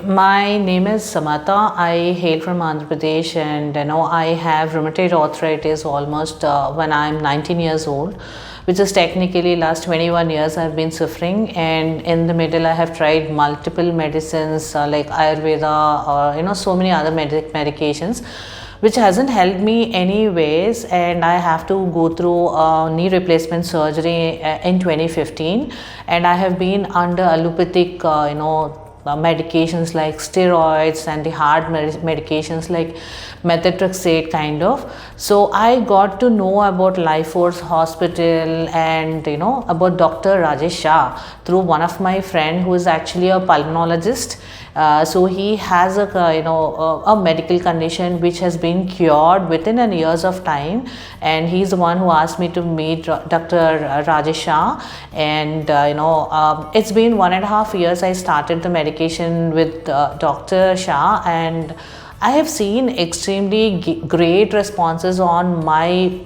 My name is Samata. I hail from Andhra Pradesh, and I have rheumatoid arthritis almost when I'm 19 years old, which is technically last 21 years I've been suffering. And in the middle I have tried multiple medicines like Ayurveda or so many other medications, which hasn't helped me anyways, and I have to go through knee replacement surgery in 2015, and I have been under allopathic medications like steroids and the hard medications like methotrexate kind of. So I got to know about Life Force Hospital and about Dr. Rajesh Shah through one of my friend who is actually a pulmonologist. So he has a medical condition which has been cured within a years of time, and he's the one who asked me to meet Dr. Rajesh Shah. And it's been 1.5 years I started the medication with Dr. Shah, and I have seen extremely great responses on my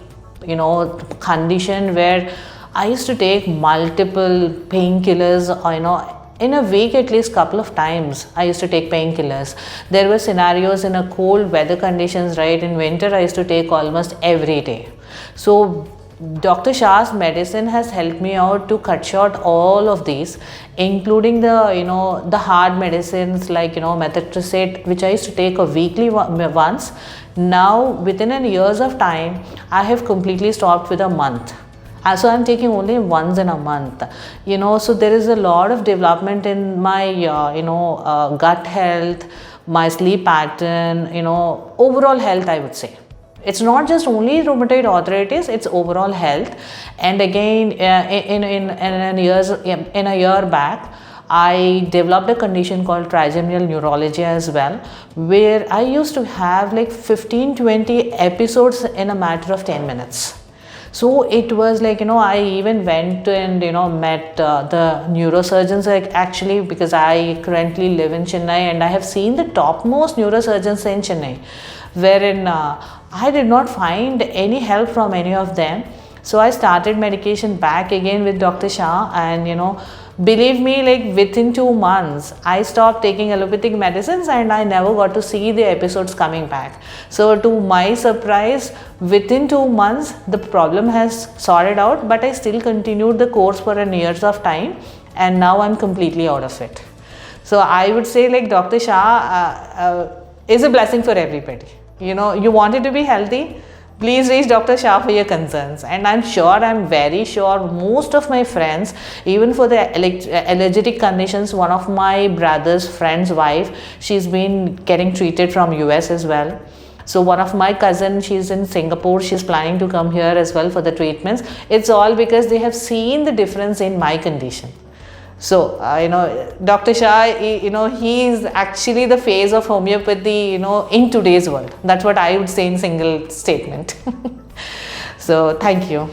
condition, where I used to take multiple painkillers, in a week at least couple of times I used to take painkillers. There were scenarios in a cold weather conditions, right? In winter I used to take almost every day. So Dr. Shah's medicine has helped me out to cut short all of these, including the hard medicines like methotrexate, which I used to take a weekly once. Now within a years of time I have completely stopped with a month. So I'm taking only once in a month, so there is a lot of development in my, gut health, my sleep pattern, overall health, I would say. It's not just only rheumatoid arthritis, it's overall health. And again, in a year back, I developed a condition called Trigeminal Neuralgia as well, where I used to have like 15-20 episodes in a matter of 10 minutes. So it was like, I even went and, met the neurosurgeons, like actually, because I currently live in Chennai, and I have seen the topmost neurosurgeons in Chennai, wherein I did not find any help from any of them. So I started medication back again with Dr. Shah, and believe me, like within 2 months I stopped taking allopathic medicines, and I never got to see the episodes coming back. So to my surprise, within 2 months the problem has sorted out, but I still continued the course for years of time, and now I'm completely out of it. So I would say like Dr. Shah is a blessing for everybody. You wanted to be healthy, please reach Dr. Shah for your concerns. And I'm very sure most of my friends, even for the allergic conditions, one of my brother's friend's wife, she's been getting treated from US as well. So one of my cousin, she's in Singapore, she's planning to come here as well for the treatments. It's all because they have seen the difference in my condition. So, Dr. Shah, he is actually the face of homeopathy, in today's world. That's what I would say in single statement. So, thank you.